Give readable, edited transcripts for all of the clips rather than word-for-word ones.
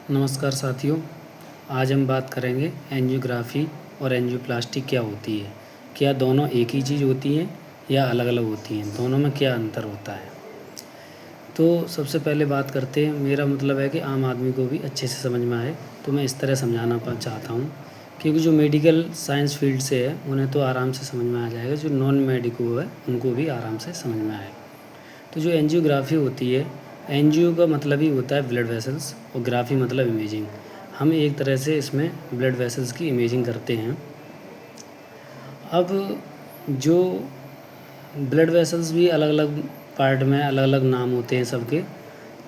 नमस्कार साथियों। आज हम बात करेंगे एंजियोग्राफी और एंजियोप्लास्टी क्या होती है। क्या दोनों एक ही चीज़ होती है या अलग अलग होती हैं, दोनों में क्या अंतर होता है। तो सबसे पहले बात करते हैं, मेरा मतलब है कि आम आदमी को भी अच्छे से समझ में आए, तो मैं इस तरह समझाना चाहता हूँ। क्योंकि जो मेडिकल साइंस फील्ड से है उन्हें तो आराम से समझ में आ जाएगा, जो नॉन मेडिको है उनको भी आराम से समझ में आएगा। तो जो एंजियोग्राफी होती है, एंजियो का मतलब ही होता है ब्लड वेसल्स और ग्राफी मतलब इमेजिंग। हम एक तरह से इसमें ब्लड वेसल्स की इमेजिंग करते हैं। अब जो ब्लड वेसल्स भी अलग अलग पार्ट में अलग अलग नाम होते हैं सबके।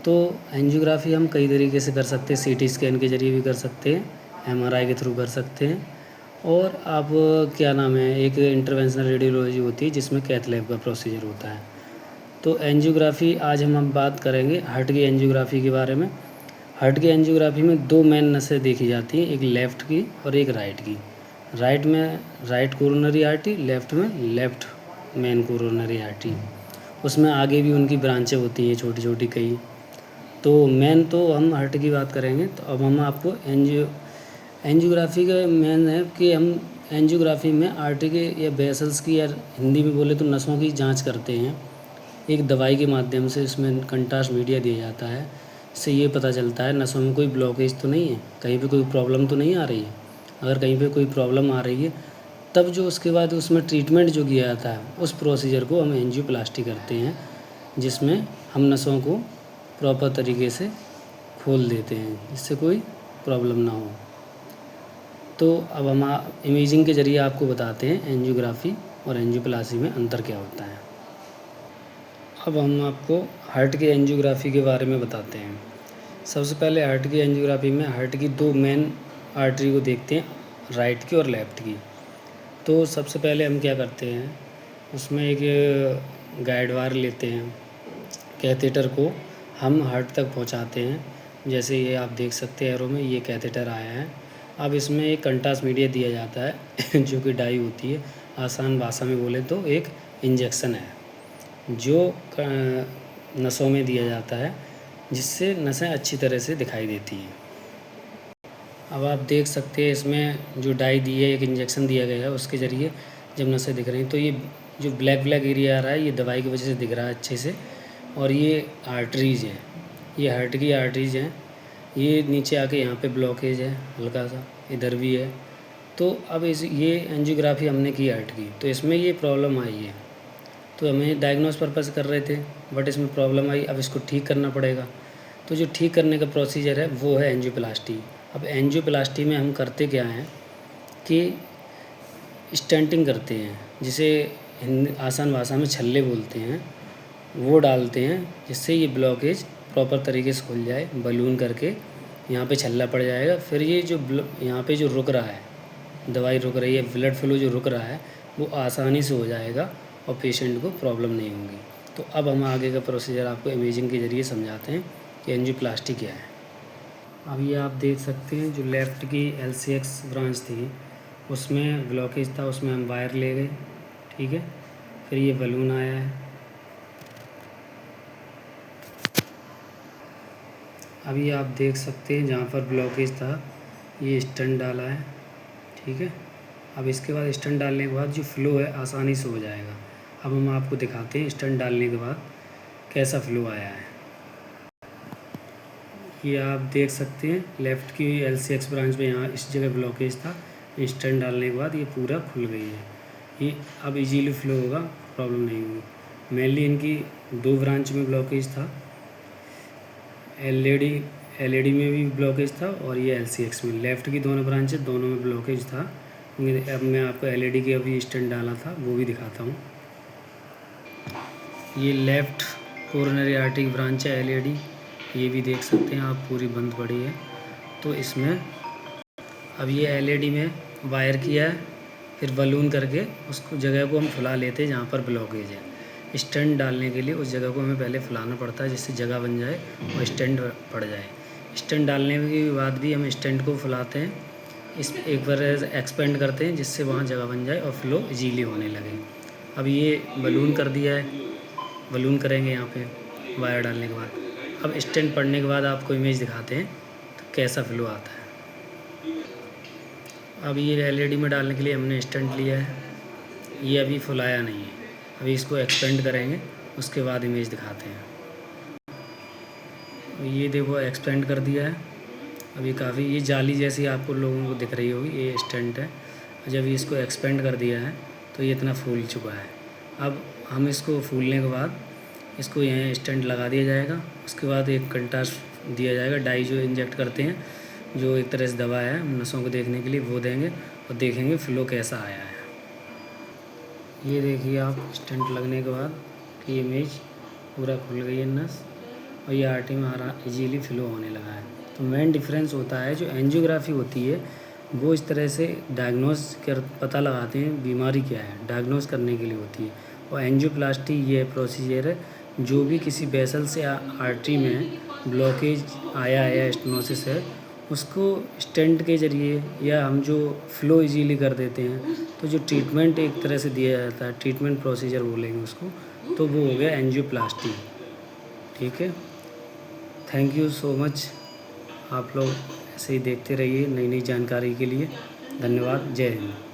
तो एंजियोग्राफी हम कई तरीके से कर सकते हैं, सीटी स्कैन के ज़रिए भी कर सकते हैं, एमआरआई के थ्रू कर सकते हैं, और आप क्या नाम है, एक इंटरवेंशनल रेडियोलॉजी होती है जिसमें कैथ लैब का प्रोसीजर होता है। तो एंजियोग्राफी आज हम बात करेंगे हार्ट की एंजियोग्राफी के बारे में। हार्ट की एंजियोग्राफी में दो मेन नसें देखी जाती हैं, एक लेफ़्ट की और एक राइट की। राइट में राइट कोरोनरी आर्टरी, लेफ़्ट में लेफ़्ट मेन कोरोनरी आर्टरी। उसमें आगे भी उनकी ब्रांचें होती हैं छोटी छोटी कई। तो मेन तो हम हार्ट की बात करेंगे। तो अब हम आपको एंजियोग्राफी का मेन है कि हम एंजियोग्राफी में आर्टरी के या वेसल्स की, या हिंदी में बोले तो नसों की जांच करते हैं। एक दवाई के माध्यम से इसमें कंट्रास्ट मीडिया दिया जाता है। इससे ये पता चलता है नसों में कोई ब्लॉकेज तो नहीं है, कहीं पे कोई प्रॉब्लम तो नहीं आ रही है। अगर कहीं पे कोई प्रॉब्लम आ रही है तब जो उसके बाद उसमें ट्रीटमेंट जो किया जाता है उस प्रोसीजर को हम एंजियोप्लास्टी करते हैं, जिसमें हम नसों को प्रॉपर तरीके से खोल देते हैं जिससे कोई प्रॉब्लम ना हो। तो अब हम इमेजिंग के ज़रिए आपको बताते हैं एंजियोग्राफी और एंजियोप्लास्टी में अंतर क्या होता है। अब हम आपको हार्ट की एंजियोग्राफी के बारे में बताते हैं। सबसे पहले हार्ट की एंजियोग्राफी में हार्ट की दो मेन आर्टरी को देखते हैं, राइट की और लेफ़्ट की। तो सबसे पहले हम क्या करते हैं, उसमें एक गाइड वायर लेते हैं, कैथेटर को हम हार्ट तक पहुंचाते हैं। जैसे ये आप देख सकते हैं एरो में, ये कैथेटर आया है। अब इसमें एक कंट्रास्ट मीडिया दिया जाता है जो कि डाई होती है। आसान भाषा में बोले तो एक इंजेक्शन है जो नसों में दिया जाता है, जिससे नसें अच्छी तरह से दिखाई देती हैं। अब आप देख सकते हैं इसमें जो डाई दी है, एक इंजेक्शन दिया गया है, उसके ज़रिए जब नसें दिख रही हैं तो ये जो ब्लैक ब्लैक एरिया आ रहा है ये दवाई की वजह से दिख रहा है अच्छे से। और ये आर्टरीज हैं, ये हार्ट की आर्टरीज हैं। ये नीचे आके यहाँ पे ब्लॉकेज है हल्का सा, इधर भी है। तो अब ये एंजियोग्राफी हमने की हार्ट की, तो इसमें ये प्रॉब्लम आई है। तो हमें डायग्नोस पर्पज़ कर रहे थे, बट इसमें प्रॉब्लम आई, अब इसको ठीक करना पड़ेगा। तो जो ठीक करने का प्रोसीजर है वो है एंजियोप्लास्टी। अब एंजियोप्लास्टी में हम करते क्या हैं कि स्टेंटिंग करते हैं, जिसे आसान भाषा में छल्ले बोलते हैं, वो डालते हैं जिससे ये ब्लॉकेज प्रॉपर तरीके से खुल जाए। बलून करके यहाँ पे छल्ला पड़ जाएगा, फिर ये जो यहाँ पे जो रुक रहा है, दवाई रुक रही है, ब्लड फ्लो जो रुक रहा है वो आसानी से हो जाएगा और पेशेंट को प्रॉब्लम नहीं होगी। तो अब हम आगे का प्रोसीजर आपको इमेजिंग के ज़रिए समझाते हैं कि एंजियोप्लास्टी क्या है। अब ये आप देख सकते हैं जो लेफ़्ट की LCX ब्रांच थी उसमें ब्लॉकेज था, उसमें हम वायर ले गए, ठीक है। फिर ये बलून आया है। अब ये आप देख सकते हैं जहाँ पर ब्लॉकेज था ये स्टंट डाला है, ठीक है। अब इसके बाद स्टंट डालने के बाद जो फ़्लो है आसानी से हो जाएगा। अब हम आपको दिखाते हैं स्टंट डालने के बाद कैसा फ़्लो आया है। ये आप देख सकते हैं लेफ़्ट की LCX ब्रांच में यहाँ इस जगह ब्लॉकेज था, स्टंट डालने के बाद ये पूरा खुल गई है। ये अब इजीली फ़्लो होगा, प्रॉब्लम नहीं होगी। मेनली इनकी दो ब्रांच में ब्लॉकेज था, LED में भी ब्लॉकेज था और ये LCX में, लेफ़्ट की दोनों ब्रांचें दोनों में ब्लॉकेज था। अब मैं आपको LED की अभी स्टंट डाला था वो भी दिखाता हूँ। ये लेफ़्ट कोरोनरी आर्टरी की ब्रांच है LED, ये भी देख सकते हैं आप, पूरी बंद पड़ी है। तो इसमें अब ये LED में वायर किया है, फिर बलून करके उसको जगह को हम फुला लेते हैं जहाँ पर ब्लॉकेज है। स्टेंट डालने के लिए उस जगह को हमें पहले फुलाना पड़ता है जिससे जगह बन जाए और स्टेंट पड़ जाए। स्टेंट डालने के बाद भी हम स्टेंट को फुलाते हैं, इस एक बार एक्सपेंड करते हैं जिससे वहाँ जगह बन जाए और फ्लो इजीली होने लगे। अब ये बलून कर दिया है, बलून करेंगे यहाँ पे वायर डालने के बाद। अब स्टेंट पड़ने के बाद आपको इमेज दिखाते हैं तो कैसा फ्लो आता है। अब ये एलईडी में डालने के लिए हमने स्टंट लिया है, ये अभी फुलाया नहीं है, अभी इसको एक्सपेंड करेंगे, उसके बाद इमेज दिखाते हैं। ये देखो एक्सपेंड कर दिया है, अभी काफ़ी ये जाली जैसी आपको लोगों को दिख रही होगी, ये स्टंट है। जब इसको एक्सपेंड कर दिया है तो ये इतना फूल चुका है। अब हम इसको फूलने के बाद इसको यहाँ स्टंट लगा दिया जाएगा, उसके बाद एक कंट्रास्ट दिया जाएगा, डाई जो इंजेक्ट करते हैं, जो एक तरह से दवा है नसों को देखने के लिए, वो देंगे और देखेंगे फ्लो कैसा आया है। ये देखिए आप स्टंट लगने के बाद कि इमेज पूरा खुल गई है नस, और ये आर्टरी में इजीली फ्लो होने लगा है। तो मेन डिफरेंस होता है, जो एंजियोग्राफी होती है वो इस तरह से डायग्नोस कर पता लगाते हैं बीमारी क्या है, डायग्नोस करने के लिए होती है। और एंजियोप्लास्टी ये प्रोसीजर है, जो भी किसी वेसल्स या आर्टरी में ब्लॉकेज आया है या स्टेनोसिस है, उसको स्टेंट के ज़रिए या हम जो फ्लो इजीली कर देते हैं, तो जो ट्रीटमेंट एक तरह से दिया जाता है, ट्रीटमेंट प्रोसीजर बोलेंगे उसको, तो वो हो गया एंजियोप्लास्टी। ठीक है, थैंक यू सो मच। आप लोग ऐसे ही देखते रहिए नई नई जानकारी के लिए। धन्यवाद। जय हिंद।